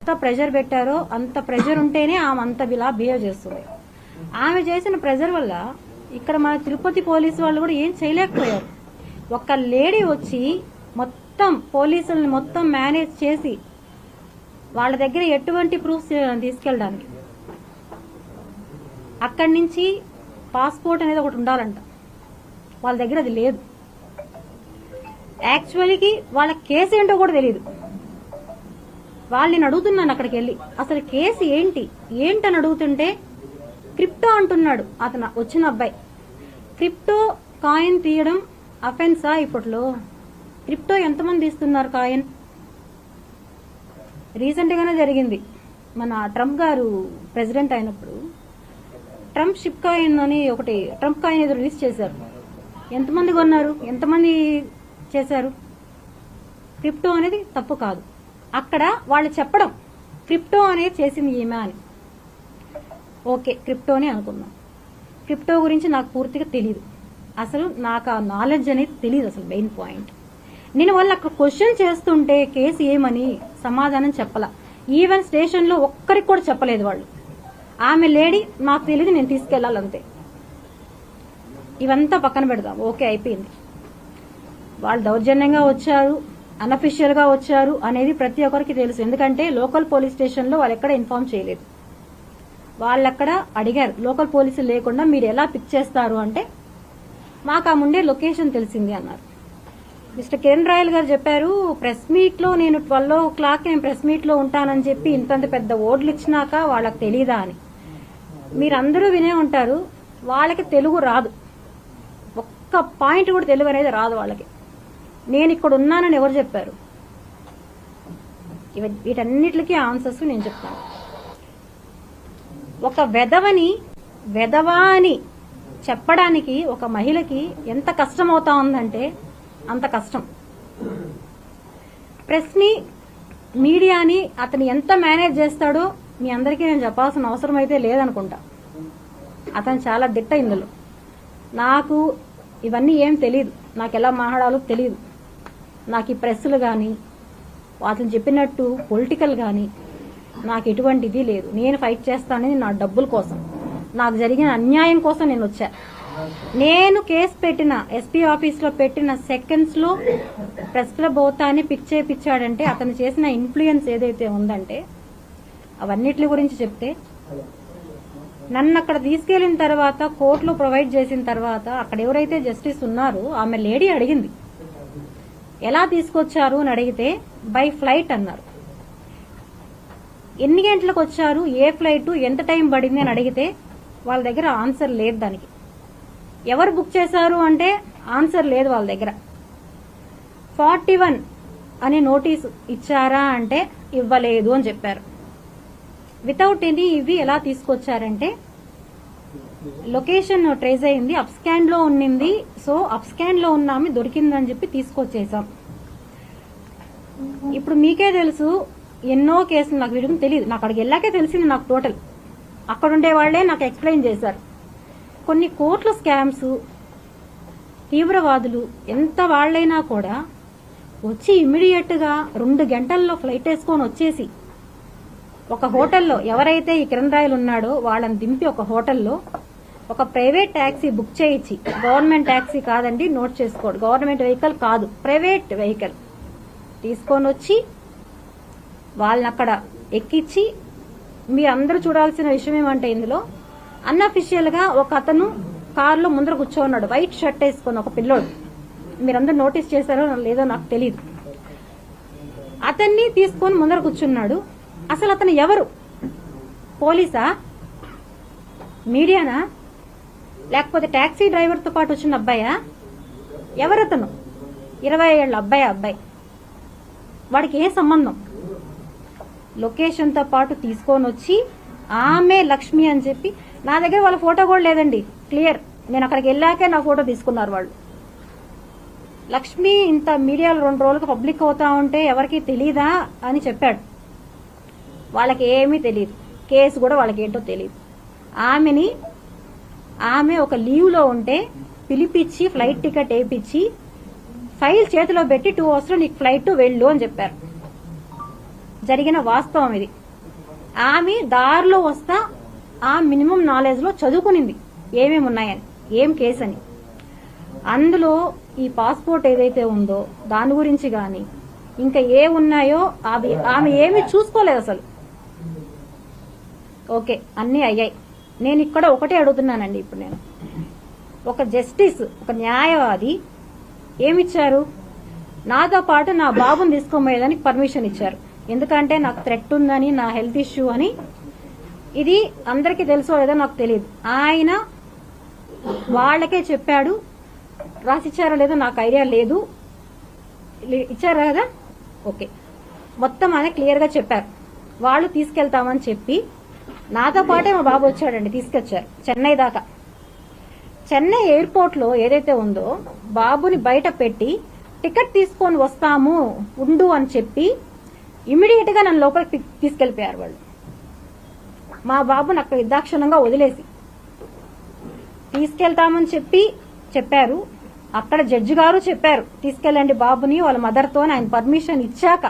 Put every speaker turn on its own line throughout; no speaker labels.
ఎంత ప్రెషర్ పెట్టారో అంత ప్రెషర్ ఉంటేనే ఆమె అంత ఇలా బిహేవ్ చేస్తుంది. ఆమె చేసిన ప్రెషర్ వల్ల ఇక్కడ మన తిరుపతి పోలీసు వాళ్ళు కూడా ఏం చేయలేకపోయారు. ఒక లేడీ వచ్చి మొత్తం పోలీసుల్ని మొత్తం మేనేజ్ చేసి వాళ్ళ దగ్గర ఎటువంటి ప్రూఫ్స్ తీసుకెళ్ళడానికి, అక్కడి నుంచి పాస్పోర్ట్ అనేది ఒకటి ఉండాలంట, వాళ్ళ దగ్గర అది లేదు. యాక్చువల్కి వాళ్ళ కేసు ఏంటో కూడా తెలియదు. వాళ్ళని అడుగుతున్నాను అక్కడికి వెళ్ళి, అసలు కేసు ఏంటని అడుగుతుంటే క్రిప్టో అంటున్నాడు అతను వచ్చిన అబ్బాయి. క్రిప్టో కాయిన్ తీయడం అఫెన్సా ఇప్పట్లో? క్రిప్టో ఎంతమంది తీస్తున్నారు కాయిన్? రీసెంట్ గానే జరిగింది, మన ట్రంప్ గారు ప్రెసిడెంట్ అయినప్పుడు ట్రంప్ షిప్ కాయిన్ అని ఒకటి ట్రంప్ కాయిన్ ఏదో రిలీజ్ చేశారు. ఎంతమంది కొన్నారు, ఎంతమంది చేశారు? క్రిప్టో అనేది తప్పు కాదు. అక్కడ వాళ్ళు చెప్పడం క్రిప్టో అనేది చేసింది ఈమె అని. ఓకే, క్రిప్టోనే అనుకుందాం. క్రిప్టో గురించి నాకు పూర్తిగా తెలియదు, అసలు నాకు ఆ నాలెడ్జ్ అనేది తెలియదు. అసలు మెయిన్ పాయింట్, నేను వాళ్ళు అక్కడ క్వశ్చన్ చేస్తుంటే కేసు ఏమని సమాధానం చెప్పలా. ఈవెన్ స్టేషన్లో ఒక్కరికి కూడా చెప్పలేదు వాళ్ళు. ఆమె లేడీ నాకు తెలియదు, నేను తీసుకెళ్లాలంతే. ఇవంతా పక్కన పెడదాం, ఓకే అయిపోయింది. వాళ్ళు దౌర్జన్యంగా వచ్చారు, అన్అఫిషియల్ గా వచ్చారు అనేది ప్రతి ఒక్కరికి తెలుసు. ఎందుకంటే లోకల్ పోలీస్ స్టేషన్ లో వాళ్ళు ఎక్కడ ఇన్ఫార్మ్ చేయలేదు. వాళ్ళక్కడ అడిగారు, లోకల్ పోలీసులు లేకుండా మీరు ఎలా పిక్ చేస్తారు అంటే మాకు ఆ ముందే లొకేషన్ తెలిసింది అన్నారు. మిస్టర్ కిరణ్ రాయల్ గారు చెప్పారు, ప్రెస్ మీట్ లో నేను 12 నేను ప్రెస్ మీట్ లో ఉంటానని చెప్పి ఇంతంత పెద్ద ఓట్లు ఇచ్చినాక వాళ్ళకి తెలీదా అని. మీరందరూ వినే ఉంటారు, వాళ్ళకి తెలుగు రాదు, ఒక్క పాయింట్ కూడా తెలుగు అనేది రాదు వాళ్ళకి. నేను ఇక్కడ ఉన్నానని ఎవరు చెప్పారు? వీటన్నిటికీ ఆన్సర్స్ నేను చెప్తాను. ఒక వెధవా అని చెప్పడానికి ఒక మహిళకి ఎంత కష్టం అవుతా ఉందంటే అంత కష్టం. ప్రెస్ని, మీడియాని అతను ఎంత మేనేజ్ చేస్తాడో మీ అందరికీ నేను చెప్పాల్సిన అవసరం అయితే లేదనుకుంటా. అతను చాలా దిట్ట ఇందులో. నాకు ఇవన్నీ ఏం తెలియదు, నాకు ఎలా మాట్లాడాలో తెలియదు. నాకు ఈ ప్రెస్సులు కానీ అతను చెప్పినట్టు పొలిటికల్ కానీ నాకు ఎటువంటిది లేదు. నేను ఫైట్ చేస్తానని నా డబ్బుల కోసం, నాకు జరిగిన అన్యాయం కోసం నేను వచ్చా. నేను కేసు పెట్టిన ఎస్పీ ఆఫీస్లో పెట్టిన సెకండ్స్ లో ప్రెస్ క్లబ్ అవుతాని పిక్ చేయించాడంటే అతను చేసిన ఇన్ఫ్లుయెన్స్ ఏదైతే ఉందంటే అవన్నిటి గురించి చెప్తే, నన్ను అక్కడ తీసుకెళ్లిన తర్వాత కోర్టులో ప్రొవైడ్ చేసిన తర్వాత అక్కడ ఎవరైతే జస్టిస్ ఉన్నారో ఆమె లేడీ అడిగింది ఎలా తీసుకొచ్చారు అని అడిగితే బై ఫ్లైట్ అన్నారు. ఎన్ని గంటలకు వచ్చారు, ఏ ఫ్లైట్, ఎంత టైం పడింది అని అడిగితే వాళ్ళ దగ్గర ఆన్సర్ లేదు. దానికి ఎవరు బుక్ చేశారు అంటే ఆన్సర్ లేదు వాళ్ళ దగ్గర. 41 అనే నోటీస్ ఇచ్చారా అంటే ఇవ్వలేదు అని చెప్పారు. వితౌట్ ఎనీ ఇవి ఎలా తీసుకొచ్చారంటే లొకేషన్ ట్రేస్ అయింది, అప్ స్కాన్ లో ఉన్నింది, సో అప్ స్కాన్ లో ఉన్న ఆమె దొరికిందని చెప్పి తీసుకొచ్చేసాం. ఇప్పుడు మీకే తెలుసు ఎన్నో కేసులు, నాకు వీడికి తెలియదు, నాకు అక్కడికి వెళ్ళాకే తెలిసింది. నాకు టోటల్ అక్కడ ఉండే వాళ్లే నాకు ఎక్స్ప్లెయిన్ చేశారు. కొన్ని కోట్ల స్కామ్స్, తీవ్రవాదులు ఎంత వాళ్లైనా కూడా వచ్చి ఇమ్మీడియట్ గా 2 గంటల్లో ఫ్లైట్ వేసుకొని వచ్చేసి ఒక హోటల్లో ఎవరైతే ఈ కిరణ్ రాయల్ ఉన్నాడో వాళ్ళని దింపి ఒక హోటల్లో ఒక ప్రైవేట్ ట్యాక్సీ బుక్ చేయించి, గవర్నమెంట్ ట్యాక్సీ కాదండి, నోట్ చేసుకోండి, గవర్నమెంట్ వెహికల్ కాదు, ప్రైవేట్ వెహికల్ తీసుకొని వచ్చి వాళ్ళని అక్కడ ఎక్కించి, మీరందరూ చూడాల్సిన విషయం ఏమంటే ఇందులో అన్అఫిషియల్ గా ఒక అతను కారులో ముందర కూర్చోన్నాడు, వైట్ షర్ట్ వేసుకొని, ఒక పిల్లోడు. మీరందరూ నోటీస్ చేశారో లేదో నాకు తెలియదు. అతన్ని తీసుకొని ముందర కూర్చున్నాడు. అసలు అతను ఎవరు? పోలీసా, మీడియానా, లేకపోతే టాక్సీ డ్రైవర్ తో పాటు వచ్చిన అబ్బాయా? ఎవరతను? 20 ఏళ్ల అబ్బాయి. వాడికి ఏ సంబంధం? లొకేషన్ తో పాటు తీసుకొని వచ్చి ఆమె లక్ష్మి అని చెప్పి, నా దగ్గర వాళ్ళ ఫోటో కూడా లేదండి, క్లియర్. నేను అక్కడికి వెళ్ళాకే నా ఫోటో తీసుకున్నారు వాళ్ళు. లక్ష్మి ఇంత మీడియాలో 2 రోజులకు పబ్లిక్ అవుతా ఉంటే ఎవరికి తెలీదా అని చెప్పాడు. వాళ్ళకి ఏమీ తెలియదు, కేసు కూడా వాళ్ళకి ఏంటో తెలియదు. ఆమె ఒక లీవ్ లో ఉంటే పిలిపించి ఫ్లైట్ టికెట్ వేయించి ఫైల్ చేతిలో పెట్టి 2 అవర్స్ లో నీకు ఫ్లైట్ వెళ్ళు అని చెప్పారు. జరిగిన వాస్తవం ఇది. ఆమె దారిలో వస్తా ఆ మినిమం నాలెడ్జ్ లో చదువుకునింది ఏమేమి ఉన్నాయని, ఏం కేసు అని. అందులో ఈ పాస్పోర్ట్ ఏదైతే ఉందో దాని గురించి గాని ఇంకా ఏ ఉన్నాయో ఆమె ఏమీ చూసుకోలేదు అసలు. ఓకే, అన్నీ అయ్యాయి. నేను ఇక్కడ ఒకటే అడుగుతున్నానండి. ఇప్పుడు నేను ఒక జస్టిస్, ఒక న్యాయవాది ఏమిచ్చారు, నాతో పాటు నా బాబుని తీసుకోమోయేదానికి పర్మిషన్ ఇచ్చారు. ఎందుకంటే నాకు థ్రెట్ ఉందని, నా హెల్త్ ఇష్యూ అని. ఇది అందరికీ తెలుసో లేదో నాకు తెలియదు. ఆయన వాళ్ళకే చెప్పాడు. రాసిచ్చారో లేదో నాకు ఐడియా లేదు. ఇచ్చారా కదా? ఓకే, మొత్తం ఆయన క్లియర్ గా చెప్పారు. వాళ్ళు తీసుకెళ్తామని చెప్పి నాతో పాటే మా బాబు వచ్చాడండి, తీసుకొచ్చారు చెన్నై దాకా. చెన్నై ఎయిర్పోర్ట్ లో ఏదైతే ఉందో బాబుని బయట పెట్టి టికెట్ తీసుకొని వస్తాము ఉండు అని చెప్పి ఇమీడియట్ గా నన్ను లోపలికి తీసుకెళ్లిపోయారు వాళ్ళు. మా బాబుని అక్కడ నిర్దాక్షిణ్యంగా వదిలేసి తీసుకెళ్తామని చెప్పారు. అక్కడ జడ్జి గారు చెప్పారు తీసుకెళ్ళండి బాబుని వాళ్ళ మదర్తో, ఆయన పర్మిషన్ ఇచ్చాక.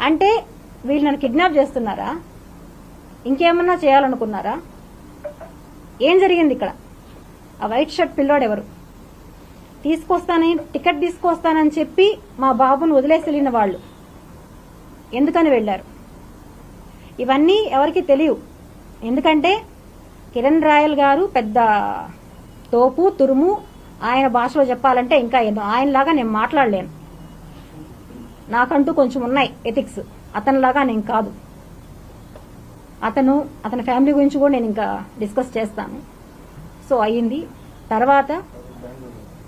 అంటే వీళ్ళు నన్ను కిడ్నాప్ చేస్తున్నారా, ఇంకేమన్నా చేయాలనుకున్నారా? ఏం జరిగింది ఇక్కడ? ఆ వైట్ షర్ట్ పిల్లోడు ఎవరు? టికెట్ తీసుకొస్తానని చెప్పి మా బాబుని వదిలేసి వెళ్ళిన వాళ్ళు ఎందుకని వెళ్లారు? ఇవన్నీ ఎవరికి తెలియవు. ఎందుకంటే కిరణ్ రాయల్ గారు పెద్ద తోపు తురుము. ఆయన భాషలో చెప్పాలంటే ఇంకా ఎన్నో. ఆయనలాగా నేను మాట్లాడలేను. నాకంటూ కొంచెం ఉన్నాయి ఎథిక్స్. అతనిలాగా నేను కాదు. అతని ఫ్యామిలీ గురించి కూడా నేను ఇంకా డిస్కస్ చేస్తాను. సో అయ్యింది. తర్వాత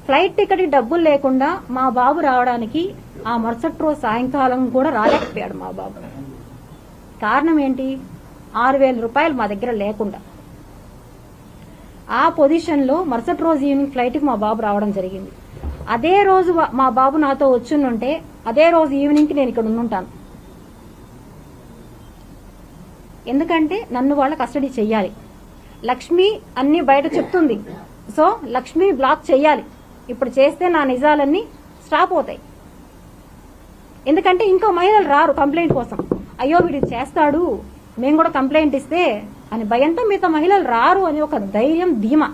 ఫ్లైట్ టికెట్ డబ్బులు లేకుండా మా బాబు రావడానికి ఆ మరుసటి రోజు సాయంకాలం కూడా రాలేకపోయాడు మా బాబు. కారణం ఏంటి? 6,000 రూపాయలు మా దగ్గర లేకుండా. ఆ పొజిషన్ లో మరుసటి రోజు ఈవినింగ్ ఫ్లైట్ కి మా బాబు రావడం జరిగింది. అదే రోజు మా బాబు నాతో వచ్చుంటే అదే రోజు ఈవినింగ్ కి నేను ఇక్కడ ఉండుంటాను. ఎందుకంటే నన్ను వాళ్ళ కస్టడీ చెయ్యాలి. లక్ష్మి అన్ని బయట చెప్తుంది. సో లక్ష్మి బ్లాక్ చెయ్యాలి. ఇప్పుడు చేస్తే నా నిజాలన్నీ స్టాప్ అవుతాయి. ఎందుకంటే ఇంకో మహిళలు రారు కంప్లైంట్ కోసం. అయ్యో వీడు చేస్తాడు, మేము కూడా కంప్లైంట్ ఇస్తే అని భయంతో మిగతా మహిళలు రారు అని ఒక ధైర్యం, ధీమా.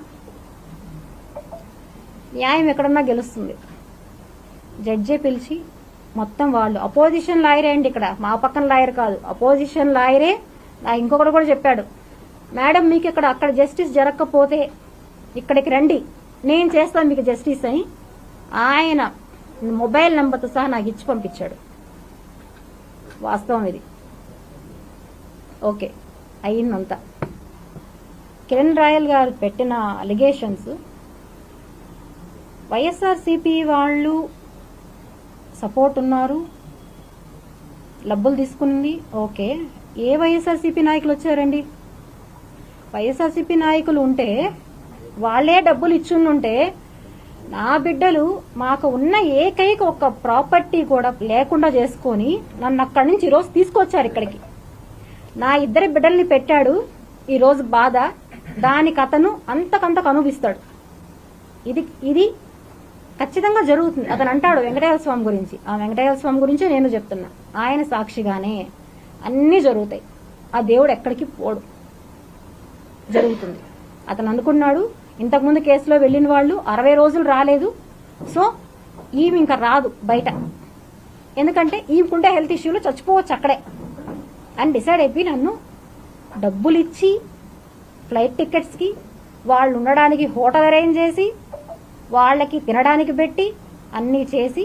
న్యాయం ఎక్కడన్నా గెలుస్తుంది. జడ్జే పిలిచి మొత్తం వాళ్ళు అపోజిషన్ లాయరే అండి, ఇక్కడ మా పక్కన లాయర్ కాదు, అపోజిషన్ లాయరే. ఇంకొకటి కూడా చెప్పాడు, మేడం మీకు అక్కడ జస్టిస్ జరగకపోతే ఇక్కడికి రండి, నేను చేస్తాను మీకు జస్టిస్ అని. ఆయన మొబైల్ నంబర్తో సహా నాకు ఇచ్చి పంపించాడు. వాస్తవం ఇది. ఓకే, అయ్యిందంతా. కిరణ్ రాయల్ గారు పెట్టిన అలిగేషన్స్ వైఎస్ఆర్సీపీ వాళ్ళు సపోర్ట్ ఉన్నారు, డబ్బులు తీసుకుంది. ఓకే, ఏ వైఎస్ఆర్సీపీ నాయకులు వచ్చారండి? వైఎస్ఆర్సీపీ నాయకులు ఉంటే వాళ్ళే డబ్బులు ఇచ్చుంటే నా బిడ్డలు మాకు ఉన్న ఏకైక ఒక ప్రాపర్టీ కూడా లేకుండా చేసుకొని నన్ను అక్కడి నుంచి ఈరోజు తీసుకొచ్చారు ఇక్కడికి. నా 2 బిడ్డల్ని పెట్టాడు. ఈరోజు బాధ దానికి అతను అంతకంతకు అనుభవిస్తాడు. ఇది ఖచ్చితంగా జరుగుతుంది. అతను అంటాడు వెంకటేశ్వర స్వామి గురించి. ఆ వెంకటేశ్వర స్వామి గురించే నేను చెప్తున్నా. ఆయన సాక్షిగానే అన్నీ జరుగుతాయి. ఆ దేవుడు ఎక్కడికి పోడు, జరుగుతుంది. అతను అనుకున్నాడు ఇంతకుముందు కేసులో వెళ్లిన వాళ్ళు 60 రోజులు రాలేదు. సో ఈమె ఇంకా రాదు బయట, ఎందుకంటే ఈమెకుంటే హెల్త్ ఇష్యూలు చచ్చిపోవచ్చు అక్కడే అని డిసైడ్ అయిపోయి నన్ను డబ్బులు ఇచ్చి ఫ్లైట్ టికెట్స్ కి, వాళ్ళు ఉండడానికి హోటల్ అరేంజ్ చేసి, వాళ్ళకి తినడానికి పెట్టి అన్నీ చేసి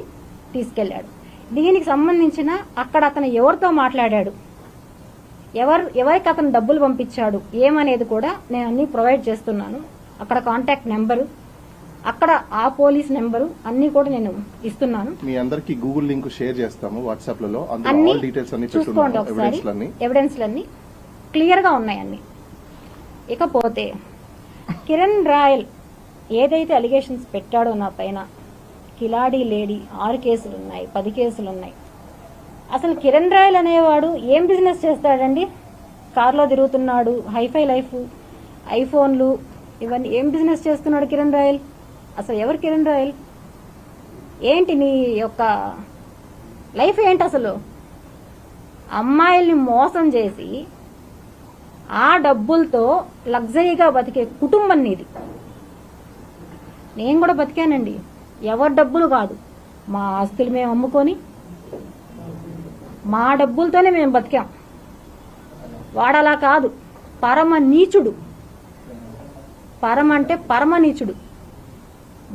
తీసుకెళ్లాడు. దీనికి సంబంధించిన అక్కడ అతను ఎవరితో మాట్లాడాడు, ఎవరికి అతను డబ్బులు పంపించాడు ఏమనేది కూడా నేను అన్ని ప్రొవైడ్ చేస్తున్నాను. అక్కడ కాంటాక్ట్ నెంబరు, అక్కడ ఆ పోలీస్ నెంబరు అన్ని కూడా నేను ఇస్తున్నాను.
మీ అందరికి గూగుల్ లింక్ షేర్ చేస్తాము వాట్సాప్ లలో.
చూసుకోండి ఒకసారి, ఎవిడెన్స్లన్నీ క్లియర్ గా ఉన్నాయండి. ఇకపోతే కిరణ్ రాయల్ ఏదైతే అలిగేషన్స్ పెట్టాడో నా పైన, కిలాడీ లేడీ 6 కేసులు ఉన్నాయి, 10 కేసులు ఉన్నాయి. అసలు కిరణ్ రాయల్ అనేవాడు ఏం బిజినెస్ చేస్తాడండి? కార్లో తిరుగుతున్నాడు, హైఫై లైఫ్, ఐఫోన్లు, ఇవన్నీ ఏం బిజినెస్ చేస్తున్నాడు కిరణ్ రాయల్? అసలు ఎవరు కిరణ్ రాయల్? ఏంటి నీ యొక్క లైఫ్ ఏంటి అసలు? అమ్మాయిల్ని మోసం చేసి ఆ డబ్బులతో లగ్జరీగా బతికే కుటుంబం నీది. నేను కూడా బతికానండి. ఎవరి డబ్బులు కాదు, మా ఆస్తులు మేము అమ్ముకొని మా డబ్బులతోనే మేము బతికాం. వాడలా కాదు, పరమ నీచుడు. పరమ అంటే పరమ నీచుడు.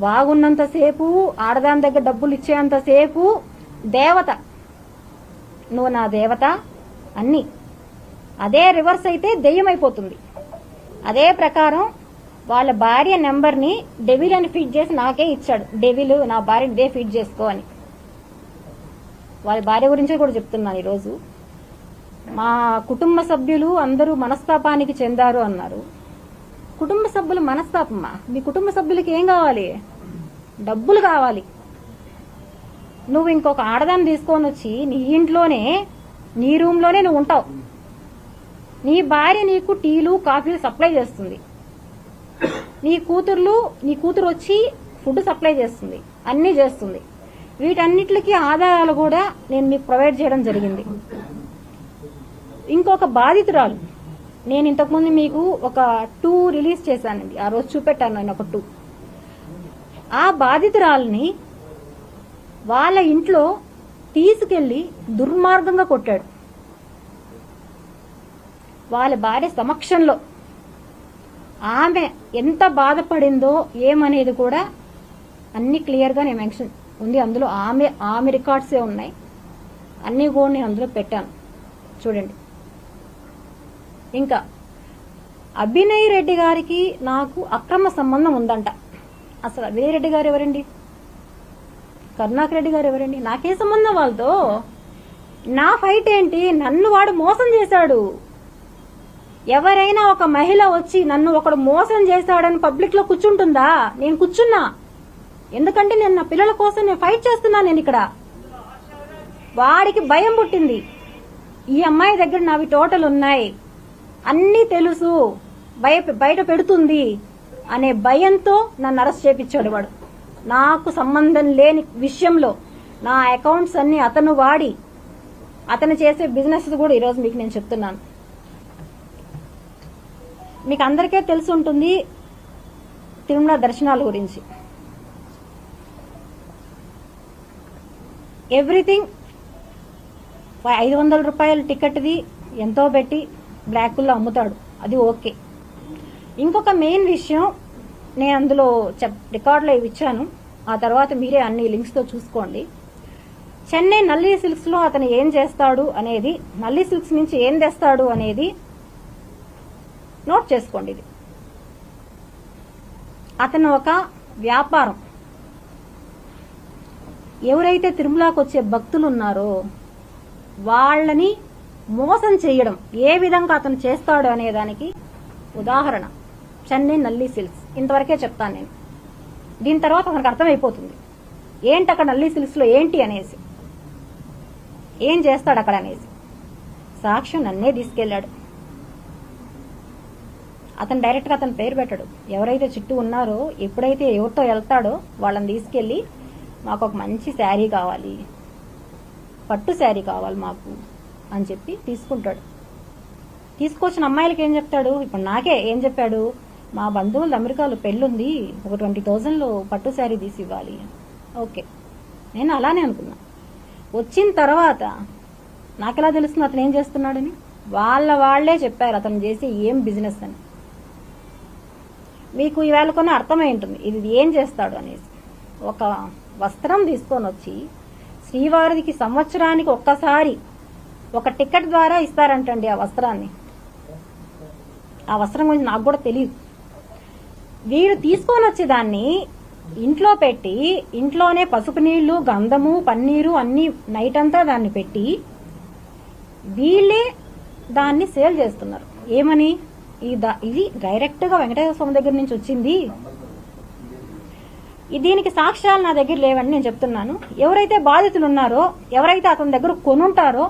బాగున్నంతసేపు, ఆడదాని దగ్గర డబ్బులు ఇచ్చేంతసేపు దేవత, నువ్వు నా దేవత అన్నీ. అదే రివర్స్ అయితే దెయ్యమైపోతుంది. అదే ప్రకారం వాళ్ళ భార్య నెంబర్ని డెవిల్ అని ఫీడ్ చేసి నాకే ఇచ్చాడు. డెవిల్ నా భార్యని ఇదే ఫీడ్ చేసుకో అని. వాళ్ళ భార్య గురించే కూడా చెప్తున్నాను ఈరోజు. మా కుటుంబ సభ్యులు అందరూ మనస్తాపానికి చెందారు అన్నారు. కుటుంబ సభ్యులు మనస్తాపమా? మీ కుటుంబ సభ్యులకి ఏం కావాలి? డబ్బులు కావాలి. నువ్వు ఇంకొక ఆడదాన్ని తీసుకొని వచ్చి నీ ఇంట్లోనే, నీ రూమ్లోనే నువ్వు ఉంటావు. నీ భార్య నీకు టీలు కాఫీలు సప్లై చేస్తుంది. నీ కూతురు వచ్చి ఫుడ్ సప్లై చేస్తుంది, అన్నీ చేస్తుంది. వీటన్నిటికీ ఆధారాలు కూడా నేను మీకు ప్రొవైడ్ చేయడం జరిగింది. ఇంకొక బాధితురాలు, నేను ఇంతకుముందు మీకు ఒక 2 రిలీజ్ చేశానండి. ఆ రోజు చూపెట్టాను నేను ఒక 2. ఆ బాధితురాలని వాళ్ళ ఇంట్లో తీసుకెళ్లి దుర్మార్గంగా కొట్టాడు. వాళ్ళ భార్య సమక్షంలో. ఆమె ఎంత బాధపడిందో ఏమనేది కూడా అన్ని క్లియర్గా నేను మెన్షన్ ఉంది అందులో. ఆమె రికార్డ్సే ఉన్నాయి, అన్నీ కూడా నేను అందులో పెట్టాను, చూడండి. ఇంకా అభినయ్ రెడ్డి గారికి నాకు అక్రమ సంబంధం ఉందంట. అసలు అభినయ్ రెడ్డి గారు ఎవరండి? కరుణాకర్ రెడ్డి గారు ఎవరండి? నాకే సంబంధం వాళ్ళతో? నా ఫైట్ ఏంటి? నన్ను వాడు మోసం చేశాడు. ఎవరైనా ఒక మహిళ వచ్చి నన్ను ఒకడు మోసం చేశాడని పబ్లిక్ లో కూర్చుంటుందా? నేను కూర్చున్నా. ఎందుకంటే నేను నా పిల్లల కోసం నేను ఫైట్ చేస్తున్నా. నేను ఇక్కడ వాడికి భయం పుట్టింది. ఈ అమ్మాయి దగ్గర నావి టోటల్ ఉన్నాయి, అన్నీ తెలుసు, బయట పెడుతుంది అనే భయంతో నన్ను అరెస్ట్ చేపించాడు వాడు. నాకు సంబంధం లేని విషయంలో నా అకౌంట్స్ అన్ని అతను వాడి అతను చేసే బిజినెస్ కూడా ఈరోజు మీకు నేను చెప్తున్నాను. మీకు అందరికీ తెలిసి ఉంటుంది తిరుమల దర్శనాల గురించి. ఎవ్రీథింగ్ 500 రూపాయల టికెట్ది ఎంతో పెట్టి బ్లాకుల్లో అమ్ముతాడు, అది ఓకే. ఇంకొక మెయిన్ విషయం నేను అందులో రికార్డులో ఇచ్చాను, ఆ తర్వాత మీరే అన్ని లింక్స్తో చూసుకోండి. చెన్నై నల్లి సిల్క్స్లో అతను ఏం చేస్తాడు అనేది, నల్లి సిల్క్స్ నుంచి ఏం తెస్తాడు అనేది నోట్ చేసుకోండి. ఇది అతను ఒక వ్యాపారం. ఎవరైతే తిరుమలకు వచ్చే భక్తులు ఉన్నారో వాళ్ళని మోసం చేయడం ఏ విధంగా అతను చేస్తాడు అనేదానికి ఉదాహరణ చెన్నై నల్లి సిల్క్స్. ఇంతవరకే చెప్తాను నేను. దీని తర్వాత అతనికి అర్థమైపోతుంది ఏంటి అక్కడ నల్లి సిల్క్స్ లో ఏంటి అనేసి, ఏం చేస్తాడు అక్కడ అనేసి. సాక్షి నన్నే తీసుకెళ్లాడు. అతను డైరెక్ట్ గా అతను పేరు పెట్టాడు. ఎవరైతే చుట్టూ ఉన్నారో, ఎప్పుడైతే ఎవరితో వెళ్తాడో వాళ్ళని తీసుకెళ్లి మాకు ఒక మంచి శారీ కావాలి, పట్టు శారీ కావాలి మాకు అని చెప్పి తీసుకుంటాడు. తీసుకొచ్చిన అమ్మాయిలకి ఏం చెప్తాడు? ఇప్పుడు నాకే ఏం చెప్పాడు? మా బంధువులు అమెరికాలో పెళ్ళుంది, ఒక 20,000లో పట్టు శారీ తీసి ఇవ్వాలి. ఓకే, నేను అలానే అనుకున్నా. వచ్చిన తర్వాత నాకెలా తెలుస్తుంది అతను ఏం చేస్తున్నాడని? వాళ్లే చెప్పారు అతను చేసి ఏం బిజినెస్ అని. మీకు ఈవేళ కొన్ని అర్థమై ఉంటుంది ఇది ఏం చేస్తాడు అనేసి. ఒక వస్త్రం తీసుకొని వచ్చి శ్రీవారికి సంవత్సరానికి ఒక్కసారి ఒక టికెట్ ద్వారా ఇస్తారంటండి ఆ వస్త్రాన్ని. ఆ వస్త్రం గురించి నాకు కూడా తెలియదు. వీడు తీసుకొని వచ్చి దాన్ని ఇంట్లో పెట్టి, ఇంట్లోనే పసుపు నీళ్లు, గంధము, పన్నీరు అన్ని నైట్ అంతా దాన్ని పెట్టి వీళ్ళే దాన్ని సేల్ చేస్తున్నారు. ఏమని? ఇది డైరెక్ట్ గా వెంకటేశ్వర స్వామి దగ్గర నుంచి వచ్చింది, దీనికి సాక్ష్యాలు నా దగ్గర లేవని నేను చెప్తున్నాను. ఎవరైతే బాధితులు ఉన్నారో, ఎవరైతే అతని దగ్గర కొనుంటారో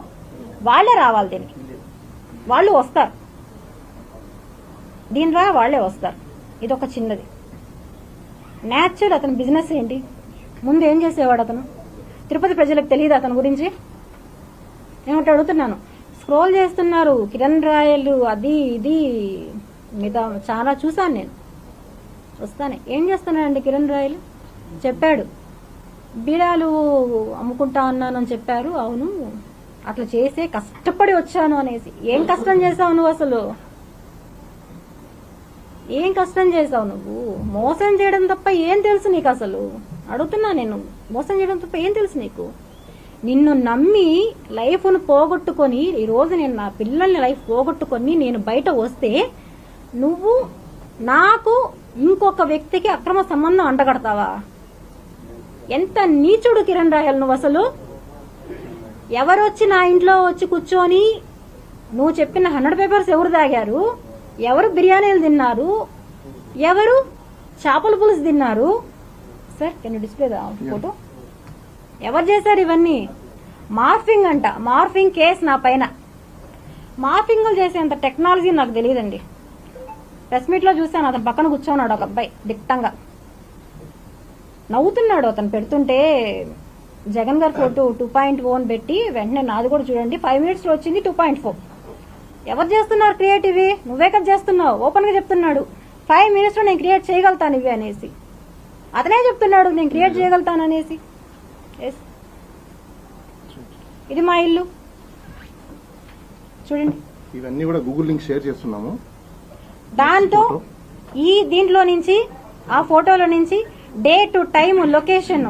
వాళ్లే రావాలి. దీనికి వాళ్ళు వస్తారు, దీని ద్వారా వాళ్లే వస్తారు. ఇది ఒక చిన్నది. న్యాచురల్ అతని బిజినెస్ ఏంటి? ముందు ఏం చేసేవాడు అతను? తిరుపతి ప్రజలకు తెలియదు అతని గురించి? నేను అడుగుతున్నాను. స్క్రోల్ చేస్తున్నారు కిరణ్ రాయలు అది ఇది మిగతా చాలా చూసాను నేను. వస్తానే ఏం చేస్తున్నాడండి కిరణ్ రాయలు? చెప్పాడు బీడాలు అమ్ముకుంటా ఉన్నానని చెప్పారు. అవును, అట్లా చేసే కష్టపడి వచ్చాను అనేసి. ఏం కష్టం చేసావు నువ్వు? అసలు ఏం కష్టం చేసావు నువ్వు? మోసం చేయడం తప్ప ఏం తెలుసు నీకు? అసలు అడుగుతున్నా నేను, మోసం చేయడం తప్ప ఏం తెలుసు నీకు? నిన్ను నమ్మి లైఫ్ను పోగొట్టుకొని, ఈరోజు నేను నా పిల్లల్ని లైఫ్ పోగొట్టుకొని నేను బయట వస్తే నువ్వు నాకు ఇంకొక వ్యక్తికి అక్రమ సంబంధం అంటగడతావా? ఎంత నీచుడు కిరణ్ రాయల్ నువ్వు అసలు. ఎవరొచ్చి నా ఇంట్లో వచ్చి కూర్చొని నువ్వు చెప్పిన 100 పేపర్స్ ఎవరు తాగారు? ఎవరు బిర్యానీలు తిన్నారు? ఎవరు చేపల పులుసు తిన్నారు? Sir can you display the photo? ఎవరు చేశారు ఇవన్నీ? మార్ఫింగ్ అంట, మార్ఫింగ్ కేసు నా పైన. మార్ఫింగ్లు చేసేంత టెక్నాలజీ నాకు తెలియదండి. ప్రెస్ మీట్ లో చూశాను, అతను పక్కన కూర్చోన్నాడు ఒక అబ్బాయి దిట్టంగా నవ్వుతున్నాడు. అతను పెడుతుంటే జగన్ గారి ఫోటో 2.1 పెట్టి వెంటనే నాది కూడా చూడండి 5 minutes లో వచ్చింది 2.4. ఎవరు చేస్తున్నారు క్రియేటివ్? నువ్వే కదా చేస్తున్నావు. ఓపెన్ గా చెప్తున్నాడు 5 minutes లో నేను క్రియేట్ చేయగలుగుతాను ఇవి అనేసి. అతనే చెప్తున్నాడు నేను క్రియేట్ చేయగలుగుతాను అనేసి. ఇది మా ఇల్లు చూడండి.
ఇవన్నీ కూడా గూగుల్ లింక్ షేర్ చేస్తున్నాము.
దాంతో దీంట్లో నుంచి ఆ ఫోటోలో నుంచి date, time, location,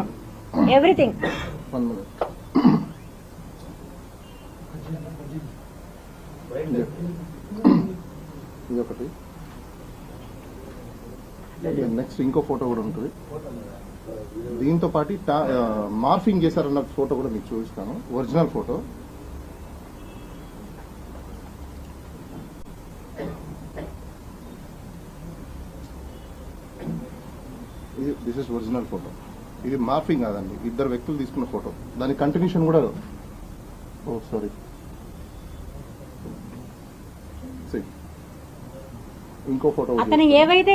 everything.
1 minute. ఇదొకటి. నెక్స్ట్ ఇంకో ఫోటో కూడా ఉంటుంది. దీంతో పాటు మార్ఫింగ్ చేశారన్న ఫోటో కూడా మీకు చూపిస్తాను. Original photo. This is original photo. ఇది మార్ఫింగ్ కాదండి, ఇద్దరు వ్యక్తులు తీసుకున్న ఫోటో. దాని కంటిన్యూషన్ కూడా సారీ ఇంకో ఫోటో.
అతను ఏవైతే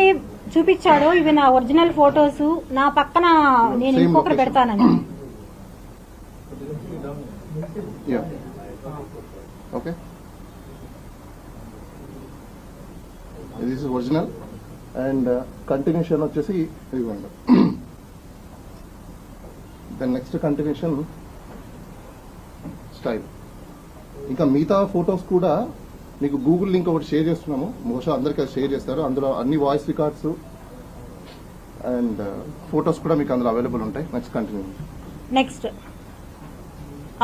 చూపించాడో ఇవి నా ఒరిజినల్ ఫోటోస్. నా పక్కన నేను ఇంకొకరు పెడతానని.
Okay, this is original and continuation వచ్చేసి ఇదిగోండి. దాని నెక్స్ట్ కంటిన్యూషన్ స్టైల్. ఇంకా మిగతా ఫొటోస్ కూడా మీకు గూగుల్ లింక్ ఒకటి షేర్ చేస్తున్నాము. బహుశా అందరికీ అది షేర్ చేస్తారు. అందులో అన్ని వాయిస్ రికార్డ్స్ అండ్ ఫొటోస్ కూడా మీకు అందులో అవైలబుల్ ఉంటాయి. Next continue.
నెక్స్ట్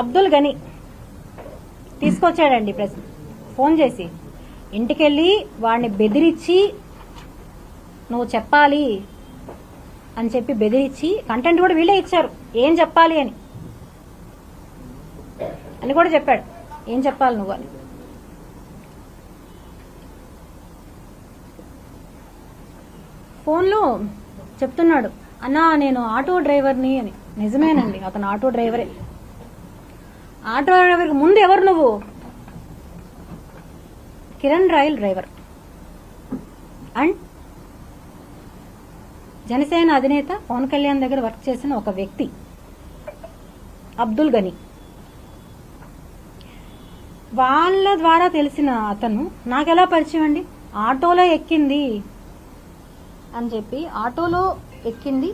అబ్దుల్ గని తీసుకొచ్చాడండి ఫోన్ చేసి. ఇంటికెళ్ళి వాడిని బెదిరించి నువ్వు చెప్పాలి అని చెప్పి బెదిరించి కంటెంట్ కూడా వీళ్ళే ఇచ్చారు ఏం చెప్పాలి అని కూడా చెప్పాడు. ఏం చెప్పాలి నువ్వు అని. ఫోన్లో చెప్తున్నాడు, అన్నా నేను ఆటో డ్రైవర్ని అని. నిజమేనండి, అతను ఆటో డ్రైవరే. ఆటో డ్రైవర్కి ముందు ఎవరు నువ్వు? Kiran royal driver and Janasena అధినేత పవన్ కళ్యాణ్ దగ్గర వర్క్ చేసిన ఒక వ్యక్తి అబ్దుల్ గని. వాళ్ళ ద్వారా తెలిసిన అతను నాకెలా పరిచయం అండి? ఆటోలో ఎక్కింది అని చెప్పి, ఆటోలో ఎక్కింది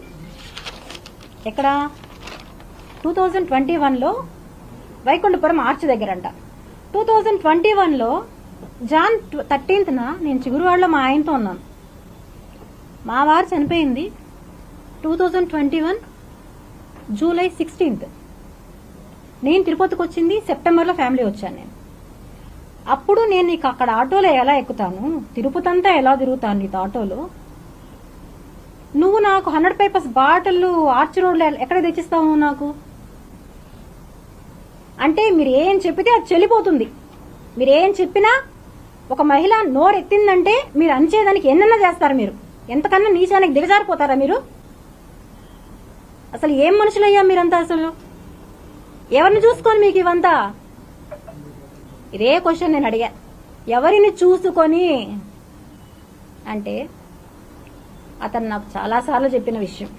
ఎక్కడ? 2021లో వైకుంఠపురం ఆర్చ్ దగ్గరంట. 2021లో జాన్ 13th నేను చిగురువాడలో మా ఆయనతో ఉన్నాను. మా వారు చనిపోయింది 2021 జూలై 16th. నేను తిరుపతికి వచ్చింది సెప్టెంబర్లో ఫ్యామిలీ వచ్చాను నేను. అప్పుడు నేను నీకు అక్కడ ఆటోలో ఎలా ఎక్కుతాను? తిరుపతి అంతా ఎలా తిరుగుతాను నీతో ఆటోలో? నువ్వు నాకు 100 పేపర్స్ బాటిల్ ఆర్చ్ రోడ్లో ఎక్కడ తెచ్చిస్తావు నాకు? అంటే మీరు ఏం చెప్పితే అది చెల్లిపోతుంది. మీరు ఏం చెప్పినా ఒక మహిళ నోరెత్తిందంటే మీరు అంచేదానికి ఎన్నన్నా చేస్తారు. మీరు ఎంతకన్నా నీచానికి దిగజారిపోతారా మీరు? అసలు ఏం మనుషులయ్యా మీరంతా? అసలు ఎవరిని చూసుకొని మీకు ఇవంతా? ఇదే క్వశ్చన్ నేను అడిగా. ఎవరిని చూసుకొని అంటే అతను నాకు చాలాసార్లు చెప్పిన విషయం.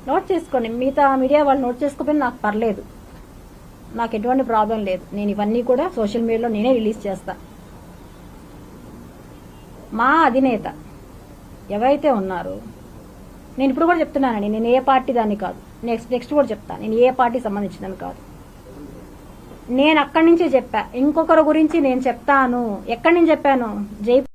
నోట్ చేసుకోండి, మిగతా మీడియా వాళ్ళు నోట్ చేసుకోకపోయినా నాకు పర్లేదు. నాకు ఎటువంటి ప్రాబ్లం లేదు. నేను ఇవన్నీ కూడా సోషల్ మీడియాలో నేనే రిలీజ్ చేస్తా. మా అధినేత ఎవరైతే ఉన్నారో, నేను ఇప్పుడు కూడా చెప్తున్నానండి, నేను ఏ పార్టీ దాన్ని కాదు, నెక్స్ట్ కూడా చెప్తాను, నేను ఏ పార్టీ సంబంధించిందని కాదు. నేను అక్కడి నుంచే చెప్పా. ఇంకొకరి గురించి నేను చెప్తాను. ఎక్కడి నుంచి చెప్పాను? జైపూర్